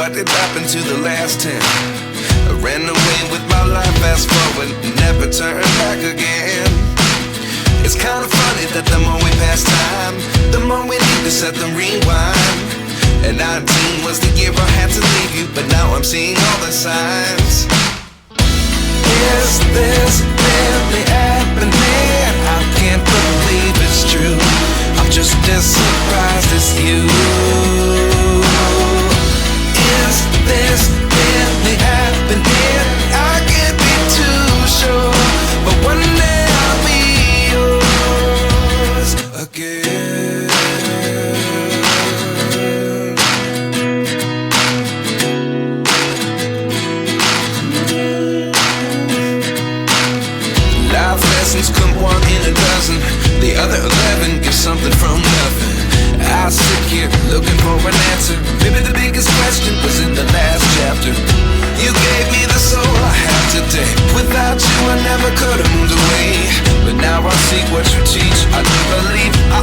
what did happen to the last 10? I ran away with my life, fast forward, never turn back again. It's kinda funny that the more we pass time, the more we need to set them rewind. And 19 was the year I had to leave you, but now I'm seeing all the signs. Is this really happening? I can't believe it's true. I'm just as surprised as you. Is this really happening? I can't be too sure, but one day I'll be yours again. Life lessons come one in a dozen. The other 11 get something from nothing. I sit here looking for an answer. Maybe the biggest question was in the last chapter. You gave me the soul I have today. Without you I never could have moved away. But now I see what you teach. I do believe I